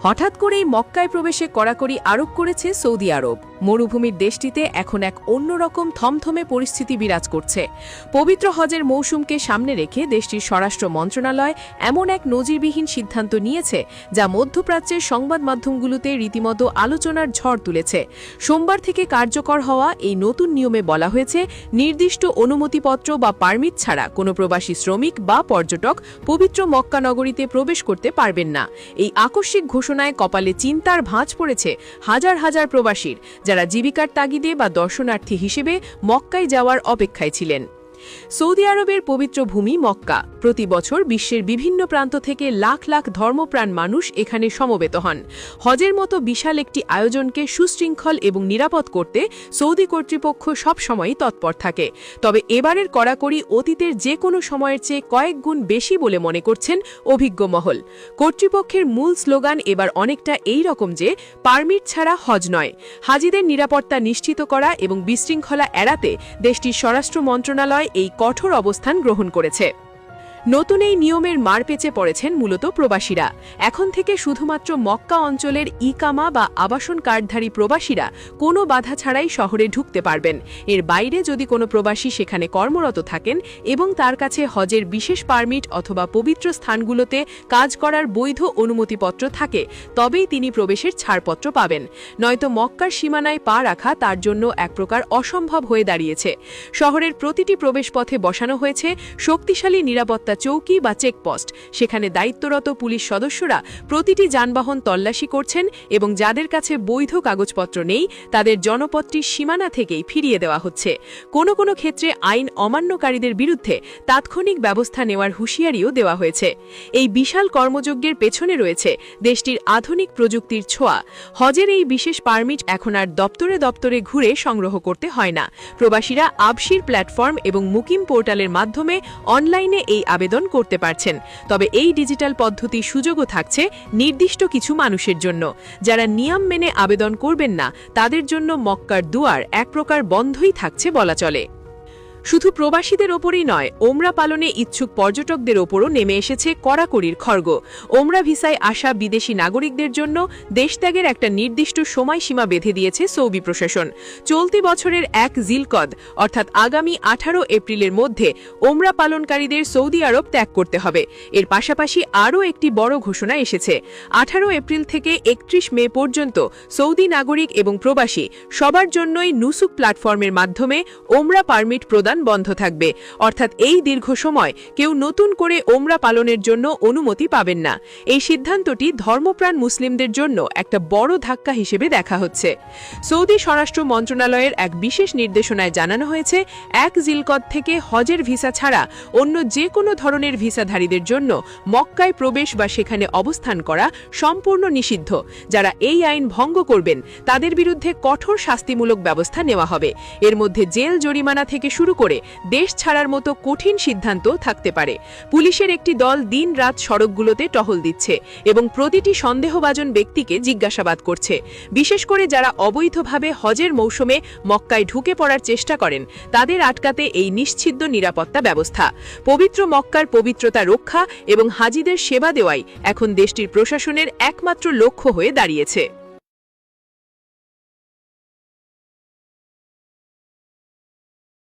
হঠাৎ করেই মক্কায় প্রবেশে কড়াকড়ি আরোপ করেছে সৌদি আরব। মরুভূমির দেশটিতে এখন এক অন্যরকম থমথমে পরিস্থিতি বিরাজ করছে। পবিত্র হজের মৌসুমকে সামনে রেখে দেশটির স্বরাষ্ট্র মন্ত্রণালয় এমন এক নজিরবিহীন সিদ্ধান্ত নিয়েছে যা মধ্যপ্রাচ্যের সংবাদ মাধ্যমগুলোতে রীতিমতো আলোচনার ঝড় তুলেছে। সোমবার থেকে কার্যকর হওয়া এই নতুন নিয়মে বলা হয়েছে, নির্দিষ্ট অনুমতিপত্র বা পারমিট ছাড়া কোনো প্রবাসী শ্রমিক বা পর্যটক পবিত্র মক্কা নগরীতে প্রবেশ করতে পারবেন না। এই আকস্মিক ঘোষণায় কপালে চিন্তার ভাঁজ পড়েছে হাজার হাজার প্রবাসীর, যারা জীবিকার তাগিদে বা দর্শনার্থী হিসেবে মক্কায় যাওয়ার অপেক্ষায় ছিলেন। সৌদি আরবের পবিত্র ভূমি মক্কা। প্রতি বছর বিশ্বের বিভিন্ন প্রান্ত থেকে লাখ লাখ ধর্মপ্রাণ মানুষ এখানে সমবেত হন। হজের মতো বিশাল একটি আয়োজনকে সুশৃঙ্খল এবং নিরাপদ করতে সৌদি কর্তৃপক্ষ সবসময়ই তৎপর থাকে। তবে এবারের কড়াকড়ি অতীতের যে কোনো সময়ের চেয়ে কয়েক গুণ বেশি বলে মনে করছেন অভিজ্ঞ মহল। কর্তৃপক্ষের মূল স্লোগান এবার অনেকটা এই রকম যে, পারমিট ছাড়া হজ নয়। হাজিদের নিরাপত্তা নিশ্চিত করা এবং বিশৃঙ্খলা এড়াতে দেশটির স্বরাষ্ট্র মন্ত্রণালয় এই কঠোর অবস্থান গ্রহণ করেছে। নতুন এই নিয়মের মারপেচে পড়েছেন মূলত প্রবাসীরা। এখন থেকে শুধুমাত্র মক্কা অঞ্চলের ইকামা বা আবাসন কার্ডধারী প্রবাসীরা কোনো বাধা ছাড়াই শহরে ঢুকতে পারবেন। এর বাইরে যদি কোনো প্রবাসী সেখানে কর্মরত থাকেন এবং তার কাছে হজের বিশেষ পারমিট অথবা পবিত্র স্থানগুলোতে কাজ করার বৈধ অনুমতিপত্র থাকে, তবেই তিনি প্রবেশের ছাড়পত্র পাবেন। নয়তো মক্কার সীমানায় পা রাখা তার জন্য এক প্রকার অসম্ভব হয়ে দাঁড়িয়েছে। শহরের প্রতিটি প্রবেশপথে বসানো হয়েছে শক্তিশালী নিরাপত্তা চৌকি বা চেকপোস্ট। সেখানে দায়িত্বরত পুলিশ সদস্যরা প্রতিটি যানবাহন তল্লাশি করছেন এবং যাদের কাছে বৈধ কাগজপত্র নেই তাদের জনপদটির সীমানা থেকেই ফিরিয়ে দেওয়া হচ্ছে। কোনো কোনো ক্ষেত্রে আইন অমান্যকারীদের বিরুদ্ধে তাৎক্ষণিক ব্যবস্থা নেওয়ার হুঁশিয়ারিও দেওয়া হয়েছে। এই বিশাল কর্মযজ্ঞের পেছনে রয়েছে দেশটির আধুনিক প্রযুক্তির ছোঁয়া। হজের এই বিশেষ পারমিট এখন আর দপ্তরে দপ্তরে ঘুরে সংগ্রহ করতে হয় না। প্রবাসীরা আবশির প্ল্যাটফর্ম এবং মুকিম পোর্টালের মাধ্যমে অনলাইনে এই আবেদন করতে পারছেন। তবে এই ডিজিটাল পদ্ধতি সুযোগও থাকছে নির্দিষ্ট কিছু মানুষের জন্য। যারা নিয়ম মেনে আবেদন করবেন না তাদের জন্য মক্কার দুয়ার এক প্রকার বন্ধই থাকছে বলা চলে। শুধু প্রবাসীদের ওপরই নয়, ওমরা পালনে ইচ্ছুক পর্যটকদের ওপরও নেমে এসেছে কড়াকড়ির খড়গ। ওমরা ভিসায় আসা বিদেশি নাগরিকদের জন্য দেশত্যাগের একটা নির্দিষ্ট সময়সীমা বেঁধে দিয়েছে সৌদি প্রশাসন। চলতি বছরের 1 জিলকদ অর্থাৎ আগামী 18 এপ্রিলের মধ্যে ওমরা পালনকারীদের সৌদি আরব ত্যাগ করতে হবে। এর পাশাপাশি আরও একটি বড় ঘোষণা এসেছে। 18 এপ্রিল থেকে 31 মে পর্যন্ত সৌদি নাগরিক এবং প্রবাসী সবার জন্যই নুসুক প্ল্যাটফর্মের মাধ্যমে ওমরা পারমিট প্রদান বন্ধ থাকবে। অর্থাৎ এই দীর্ঘ সময় কেউ নতুন করে ওমরা পালনের জন্য অনুমতি পাবেন না। এই সিদ্ধান্তটি ধর্মপ্রাণ মুসলিমদের জন্য একটা বড় ধাক্কা হিসেবে দেখা হচ্ছে। সৌদি স্বরাষ্ট্র মন্ত্রণালয়ের এক বিশেষ নির্দেশনায় জানানো হয়েছে, 1 জিলকদ থেকে হজের ভিসা ছাড়া অন্য যে কোনো ধরনের ভিসাধারীদের জন্য মক্কায় প্রবেশ বা সেখানে অবস্থান করা সম্পূর্ণ নিষিদ্ধ। যারা এই আইন ভঙ্গ করবেন তাদের বিরুদ্ধে কঠোর শাস্তিমূলক ব্যবস্থা নেওয়া হবে। এর মধ্যে জেল জরিমানা থেকে শুরু করে দেশ ছাড়ার মতো কঠিন সিদ্ধান্ত থাকতে পারে। পুলিশের একটি দল দিন-রাত সড়কগুলোতে টহল দিচ্ছে এবং প্রতিটি সন্দেহভাজন ব্যক্তিকে জিজ্ঞাসাবাদ করছে। বিশেষ করে যারা অবৈধভাবে হজের মৌসুমে মক্কায় ঢুকে পড়ার চেষ্টা করেন তাদের আটকাতে এই নিশ্ছিদ্র নিরাপত্তা ব্যবস্থা। পবিত্র মক্কার পবিত্রতা রক্ষা এবং হাজিদের সেবা দেওয়াই এখন দেশটির প্রশাসনের একমাত্র লক্ষ্য হয়ে দাঁড়িয়েছে।